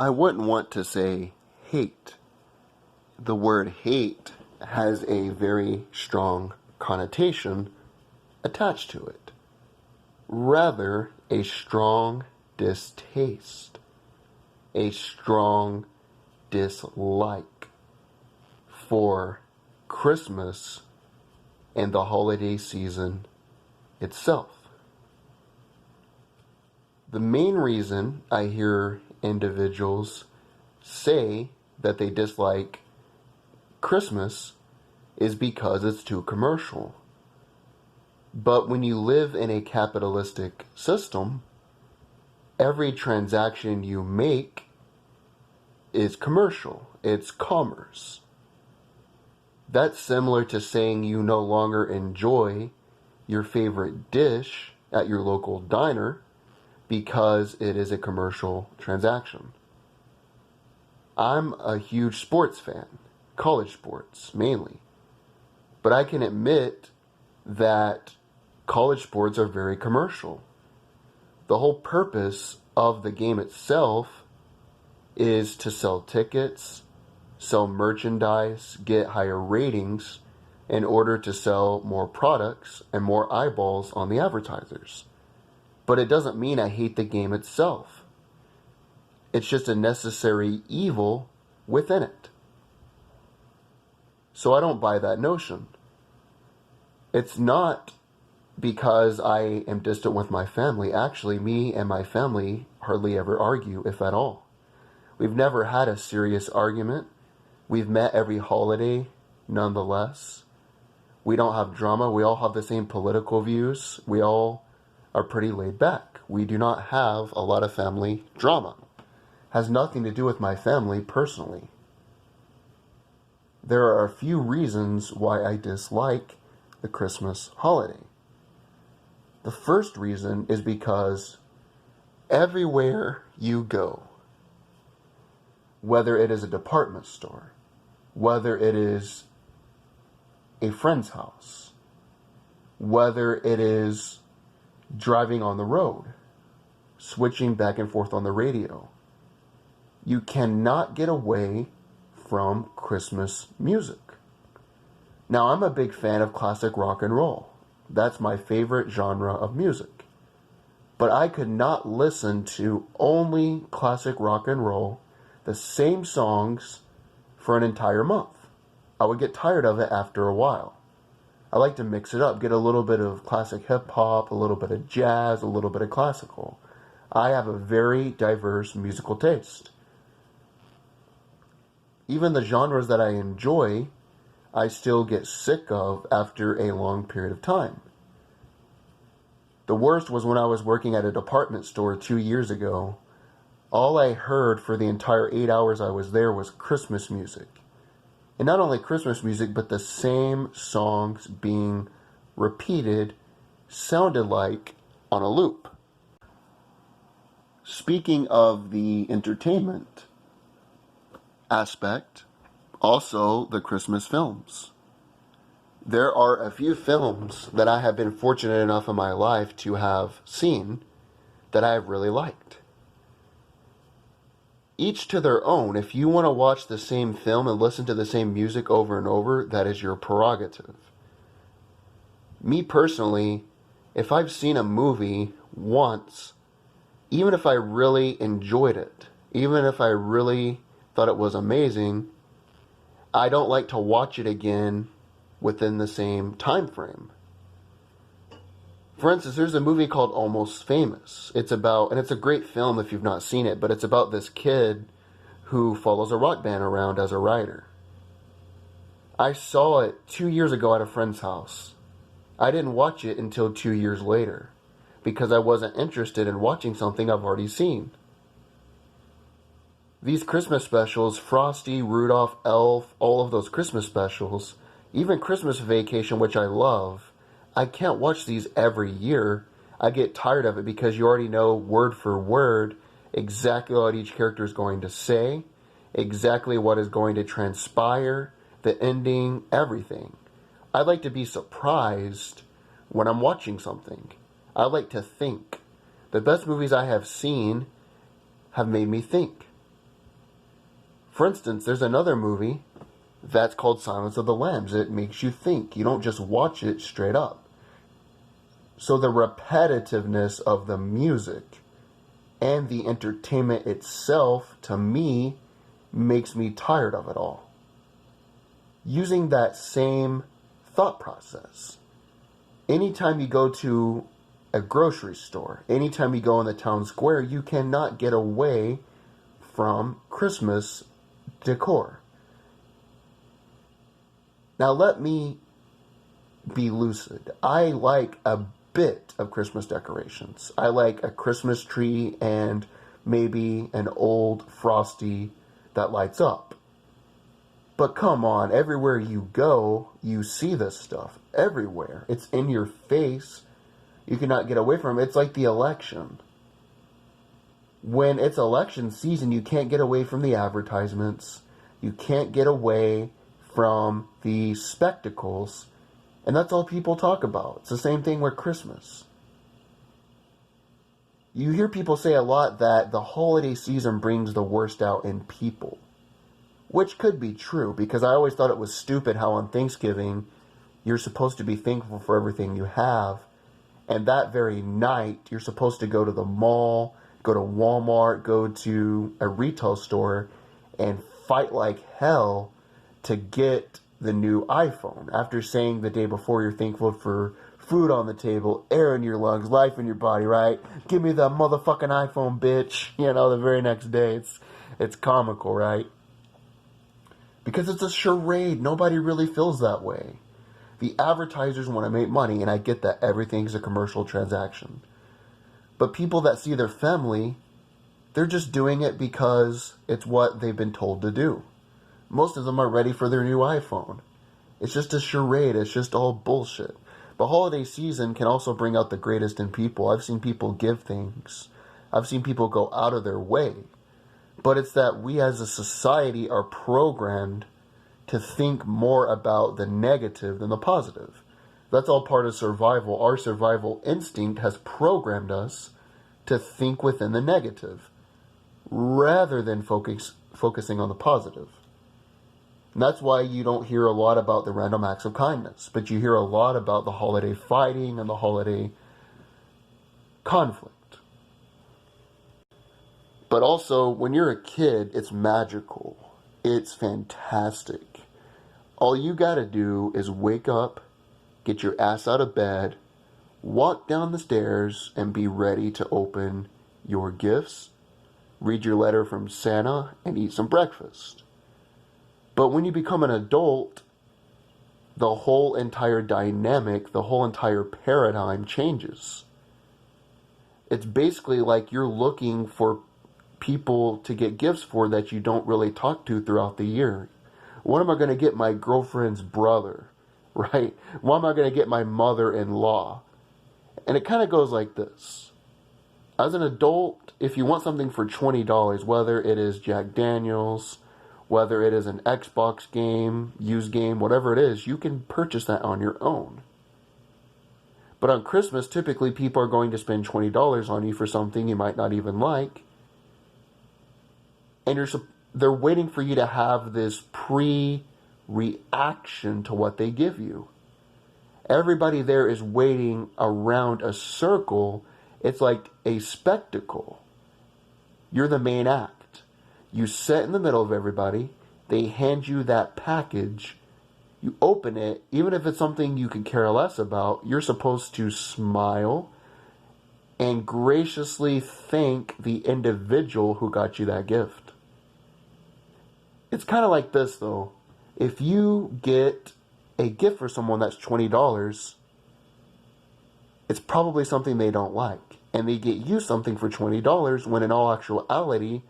I wouldn't want to say hate. The word hate has a very strong connotation attached to it. Rather, a strong distaste, a strong dislike for Christmas and the holiday season itself. The main reason I hear individuals say that they dislike Christmas is because it's too commercial. But when you live in a capitalistic system, every transaction you make is commercial. It's commerce. That's similar to saying you no longer enjoy your favorite dish at your local diner because it is a commercial transaction. I'm a huge sports fan, college sports mainly. But I can admit that college sports are very commercial. The whole purpose of the game itself is to sell tickets, sell merchandise, get higher ratings in order to sell more products and more eyeballs on the advertisers. But it doesn't mean I hate the game itself. It's just a necessary evil within it. So I don't buy that notion. It's not because I am distant with my family. Actually, me and my family hardly ever argue, if at all. We've never had a serious argument. We've met every holiday, nonetheless. We don't have drama. We all have the same political views. We all are pretty laid back. We do not have a lot of family drama. Has nothing to do with my family personally. There are a few reasons why I dislike the Christmas holiday. The first reason is because everywhere you go, whether it is a department store, whether it is a friend's house, whether it is driving on the road, switching back and forth on the radio, you cannot get away from Christmas music. Now, I'm a big fan of classic rock and roll. That's my favorite genre of music. But I could not listen to only classic rock and roll, the same songs, for an entire month. I would get tired of it after a while. I like to mix it up, get a little bit of classic hip-hop, a little bit of jazz, a little bit of classical. I have a very diverse musical taste. Even the genres that I enjoy, I still get sick of after a long period of time. The worst was when I was working at a department store 2 years ago. All I heard for the entire 8 hours I was there was Christmas music. And not only Christmas music, but the same songs being repeated sounded like on a loop. Speaking of the entertainment aspect, also the Christmas films. There are a few films that I have been fortunate enough in my life to have seen that I have really liked. Each to their own. If you want to watch the same film and listen to the same music over and over, that is your prerogative. Me personally, if I've seen a movie once, even if I really enjoyed it, even if I really thought it was amazing, I don't like to watch it again within the same time frame. For instance, there's a movie called Almost Famous. It's about, and it's a great film if you've not seen it, but it's about this kid who follows a rock band around as a writer. I saw it 2 years ago at a friend's house. I didn't watch it until 2 years later because I wasn't interested in watching something I've already seen. These Christmas specials, Frosty, Rudolph, Elf, all of those Christmas specials, even Christmas Vacation, which I love, I can't watch these every year. I get tired of it because you already know word for word exactly what each character is going to say, exactly what is going to transpire, the ending, everything. I like to be surprised when I'm watching something. I like to think. The best movies I have seen have made me think. For instance, there's another movie that's called Silence of the Lambs. It makes you think. You don't just watch it straight up. So the repetitiveness of the music and the entertainment itself, to me, makes me tired of it all. Using that same thought process, anytime you go to a grocery store, anytime you go in the town square, you cannot get away from Christmas decor. Now let me be lucid. I like a bit of Christmas decorations. I like a Christmas tree and maybe an old Frosty that lights up. But come on, everywhere you go, you see this stuff. Everywhere. It's in your face. You cannot get away from it. It's like the election. When it's election season, you can't get away from the advertisements. You can't get away from the spectacles. And that's all people talk about. It's the same thing with Christmas. You hear people say a lot that the holiday season brings the worst out in people. Which could be true, because I always thought it was stupid how on Thanksgiving you're supposed to be thankful for everything you have. And that very night, you're supposed to go to the mall, go to Walmart, go to a retail store, and fight like hell to get the new iPhone. After saying the day before you're thankful for food on the table, air in your lungs, life in your body, right? Give me that motherfucking iPhone, bitch. You know, the very next day, it's comical, right? Because it's a charade. Nobody really feels that way. The advertisers want to make money, and I get that everything's a commercial transaction. But people that see their family, they're just doing it because it's what they've been told to do. Most of them are ready for their new iPhone. It's just a charade. It's just all bullshit. The holiday season can also bring out the greatest in people. I've seen people give things. I've seen people go out of their way. But it's that we as a society are programmed to think more about the negative than the positive. That's all part of survival. Our survival instinct has programmed us to think within the negative rather than focusing on the positive. And that's why you don't hear a lot about the random acts of kindness, but you hear a lot about the holiday fighting and the holiday conflict. But also, when you're a kid, it's magical. It's fantastic. All you gotta do is wake up, get your ass out of bed, walk down the stairs, and be ready to open your gifts, read your letter from Santa, and eat some breakfast. But when you become an adult, the whole entire dynamic, the whole entire paradigm changes. It's basically like you're looking for people to get gifts for that you don't really talk to throughout the year. What am I going to get my girlfriend's brother, right? What am I going to get my mother-in-law? And it kind of goes like this. As an adult, if you want something for $20, whether it is Jack Daniels, whether it is an Xbox game, used game, whatever it is, you can purchase that on your own. But on Christmas, typically people are going to spend $20 on you for something you might not even like. And they're waiting for you to have this pre-reaction to what they give you. Everybody there is waiting around a circle. It's like a spectacle. You're the main act. You sit in the middle of everybody. They hand you that package. You open it. Even if it's something you could care less about, you're supposed to smile and graciously thank the individual who got you that gift. It's kind of like this, though. If you get a gift for someone that's $20, it's probably something they don't like. And they get you something for $20 when in all actuality,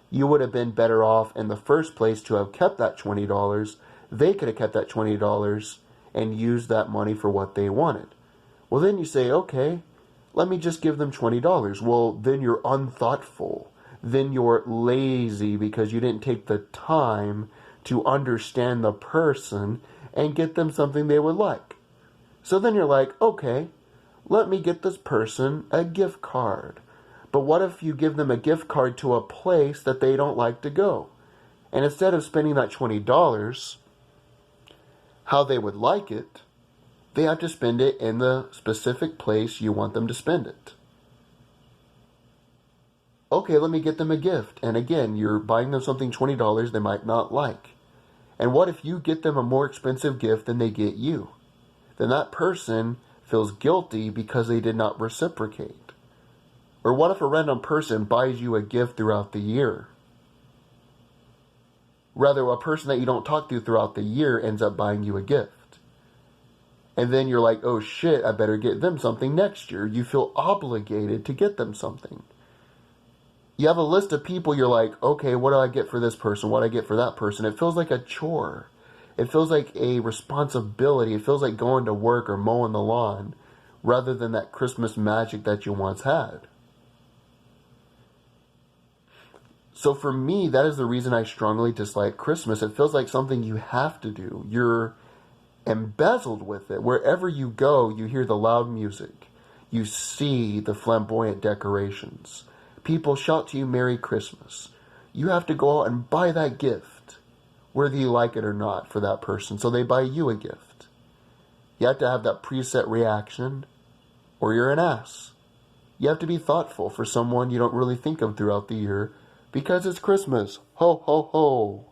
you would have been better off in the first place to have kept that $20. They could have kept that $20 and used that money for what they wanted. Well, then you say, okay, let me just give them $20. Well, then you're unthoughtful. Then you're lazy because you didn't take the time to understand the person and get them something they would like. So then you're like, okay, let me get this person a gift card. But what if you give them a gift card to a place that they don't like to go? And instead of spending that $20 how they would like it, they have to spend it in the specific place you want them to spend it. Okay, let me get them a gift. And again, you're buying them something $20 they might not like. And what if you get them a more expensive gift than they get you? Then that person feels guilty because they did not reciprocate. Or what if a random person buys you a gift throughout the year? Rather, a person that you don't talk to throughout the year ends up buying you a gift. And then you're like, oh shit, I better get them something next year. You feel obligated to get them something. You have a list of people, you're like, okay, what do I get for this person? What do I get for that person? It feels like a chore. It feels like a responsibility. It feels like going to work or mowing the lawn rather than that Christmas magic that you once had. So for me, that is the reason I strongly dislike Christmas. It feels like something you have to do. You're embezzled with it. Wherever you go, you hear the loud music. You see the flamboyant decorations. People shout to you, Merry Christmas. You have to go out and buy that gift, whether you like it or not, for that person. So they buy you a gift. You have to have that preset reaction, or you're an ass. You have to be thoughtful for someone you don't really think of throughout the year, because it's Christmas. Ho, ho, ho.